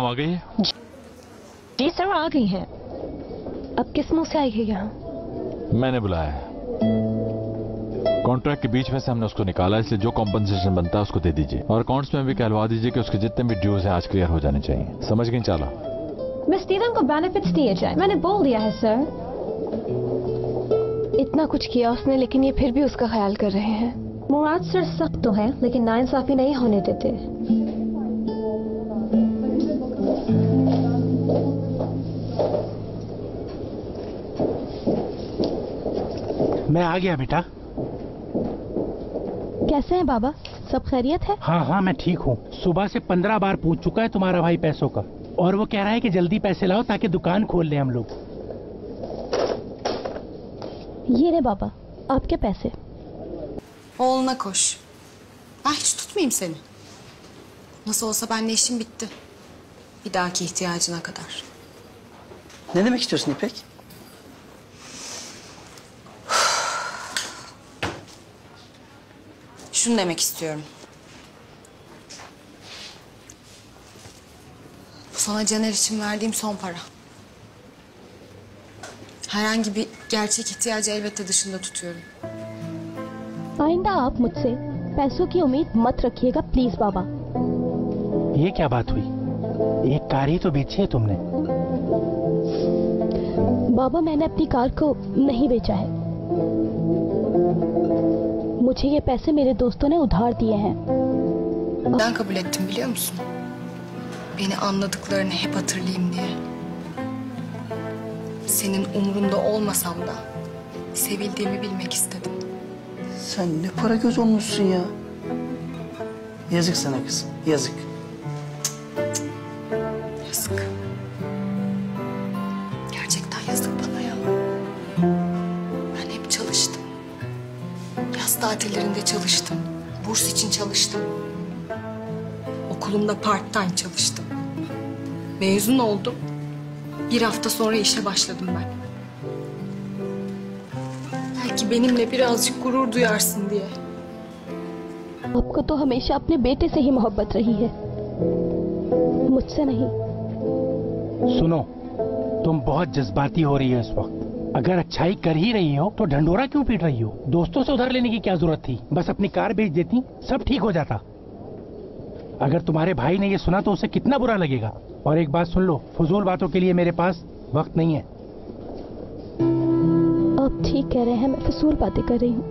आ गई है? जी सर, आ गई हैं। अब किस मुंह से आई है यहाँ? मैंने बुलाया है। कॉन्ट्रैक्ट के बीच में से हमने उसको निकाला, इसलिए जो कॉम्पनसेशन बनता है उसको दे दीजिए, और अकाउंट्स में भी कहलवा दीजिए कि उसके जितने भी ड्यूज हैं आज क्लियर हो जाने चाहिए। समझ गई चाला? मिस टीरन को बेनिफिट्स दिए जाए, मैंने बोल दिया है सर। इतना कुछ किया उसने, लेकिन ये फिर भी उसका ख्याल कर रहे हैं। मुराद सर सख्त तो है, लेकिन नाइंसाफी नहीं होने देते। मैं आ गया बेटा। कैसे हैं बाबा, सब खैरियत है? हाँ हाँ मैं ठीक हूँ। सुबह से 15 बार पूछ चुका है तुम्हारा भाई पैसों का, और वो कह रहा है कि जल्दी पैसे लाओ ताकि दुकान खोल ले हम लोग। ये रे बाबा, आपके पैसे। Oğluna koş. Ben hiç tutmayayım seni. Nasıl olsa benimle işim bitti. Bir dahaki ihtiyacına kadar. Ne demek istiyorsun İpek? Şunu demek istiyorum. Bu sana Caner için verdiğim son para. Herhangi bir gerçek ihtiyacı elbette dışında tutuyorum. आइंदा आप मुझसे पैसों की उम्मीद मत रखिएगा please बाबा। ये क्या बात हुई? एक कार ही तो बेची है तुमने। बाबा मैंने अपनी कार को नहीं बेचा है, मुझे ये पैसे मेरे दोस्तों ने उधार दिए हैं। Neden kabul ettim biliyor musun? Beni anladıklarını hep hatırlayayım diye. Senin umurunda olmasam da sevildiğimi bilmek istedim. Sen ne para göz olmuşsun ya. Yazık sana kızım, yazık. Yazık. Gerçekten yazık bana ya. Ben hep çalıştım. Yaz tatillerinde çalıştım. Burs için çalıştım. Okulumda part-time çalıştım. Mezun oldum. Bir hafta sonra işe başladım ben. Belki benimle birazcık gurur duyarsın diye. आपको तो हमेशा अपने बेटे से ही मोहब्बत रही है, मुझसे नहीं। सुनो, तुम बहुत जज्बाती हो रही हो इस वक्त। अगर अच्छाई कर ही रही हो तो ढंढोरा क्यों पीट रही हो? दोस्तों से उधार लेने की क्या जरूरत थी? बस अपनी कार बेच देती, सब ठीक हो जाता। अगर तुम्हारे भाई ने ये सुना तो उसे कितना बुरा लगेगा। और एक बात सुन लो, फजूल बातों के लिए मेरे पास वक्त नहीं है। आप ठीक कह रहे हैं, मैं फजूल बातें कर रही हूँ।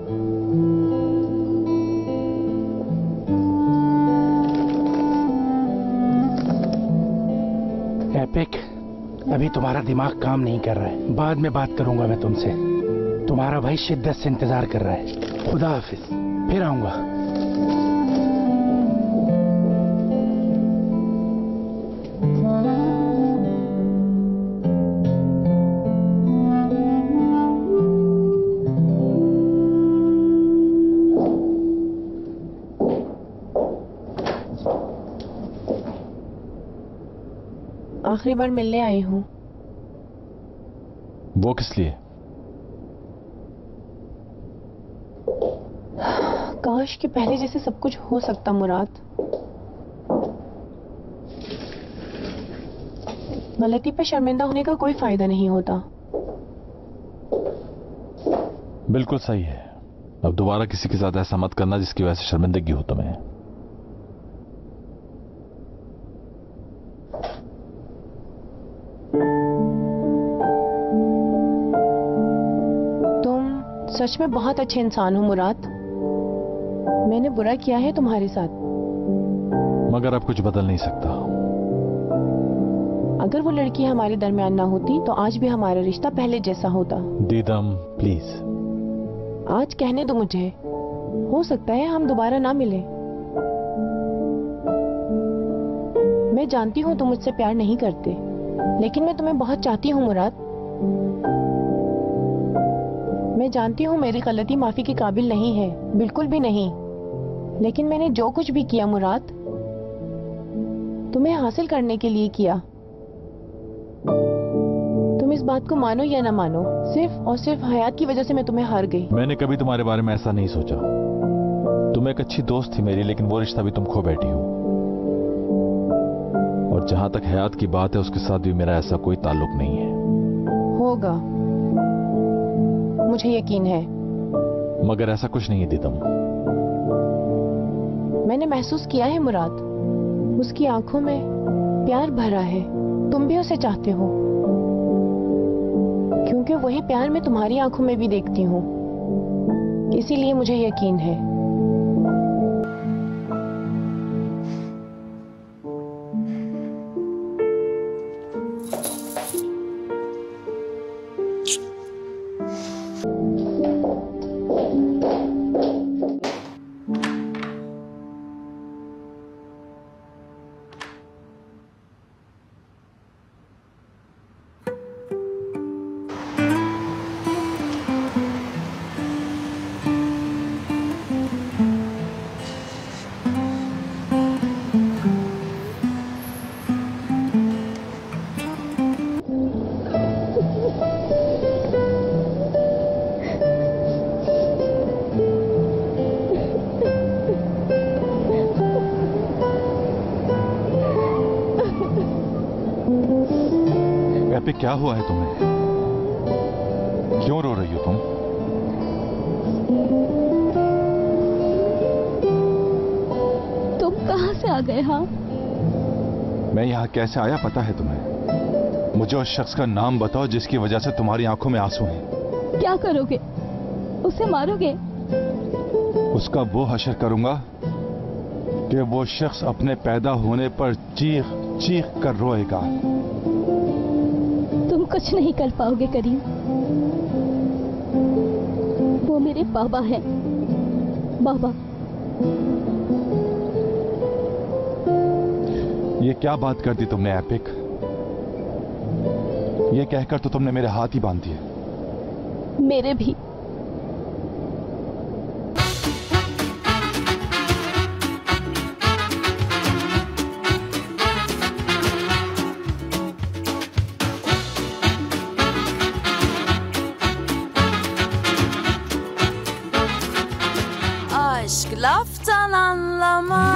एपिक, अभी तुम्हारा दिमाग काम नहीं कर रहा है, बाद में बात करूंगा मैं तुमसे। तुम्हारा भाई शिद्दत से इंतजार कर रहा है। खुदा हाफिज, फिर आऊंगा। आखिरी बार मिलने आई हूँ। वो किस लिए? काश कि पहले जैसे सब कुछ हो सकता मुराद। गलती पे शर्मिंदा होने का कोई फायदा नहीं होता। बिल्कुल सही है। अब दोबारा किसी के साथ ऐसा मत करना जिसकी वजह से शर्मिंदगी हो तुम्हें। सच में बहुत अच्छे इंसान हो मुराद। मैंने बुरा किया है तुम्हारे साथ, मगर अब कुछ बदल नहीं सकता। अगर वो लड़की हमारे दरमियान ना होती तो आज भी हमारा रिश्ता पहले जैसा होता। दीदम प्लीज, आज कहने दो मुझे, हो सकता है हम दोबारा ना मिले। मैं जानती हूँ तुम मुझसे प्यार नहीं करते, लेकिन मैं तुम्हें बहुत चाहती हूँ मुराद। मैं जानती हूँ मेरी गलती माफी के काबिल नहीं है, बिल्कुल भी नहीं, लेकिन मैंने जो कुछ भी किया मुराद, तुम्हें हासिल करने के लिए किया। तुम इस बात को मानो या ना मानो, सिर्फ और सिर्फ हयात की वजह से मैं तुम्हें हार गई। मैंने कभी तुम्हारे बारे में ऐसा नहीं सोचा। तुम एक अच्छी दोस्त थी मेरी, लेकिन वो रिश्ता भी तुम खो बैठी हो। और जहां तक हयात की बात है उसके साथ भी मेरा ऐसा कोई ताल्लुक नहीं है। होगा, मुझे यकीन है। मगर ऐसा कुछ नहीं है दीदम। मैंने महसूस किया है मुराद, उसकी आंखों में प्यार भरा है। तुम भी उसे चाहते हो, क्योंकि वही प्यार मैं तुम्हारी आंखों में भी देखती हूँ। इसीलिए मुझे यकीन है। एपिक, क्या हुआ है तुम्हें? क्यों रो रही हो तुम? तुम कहाँ से आ गए? हाँ, मैं यहाँ कैसे आया पता है तुम्हें? मुझे उस शख्स का नाम बताओ जिसकी वजह से तुम्हारी आंखों में आंसू हैं। क्या करोगे? उसे मारोगे? उसका वो हशर करूंगा कि वो शख्स अपने पैदा होने पर चीख चीख कर रोएगा। तुम कुछ नहीं कर पाओगे करीम। वो मेरे बाबा हैं। बाबा। ये क्या बात कर दी तुमने एपिक? ये कहकर तो तुमने मेरे हाथ ही बांध दिए। मेरे भी। Aşk laftan anlamaz.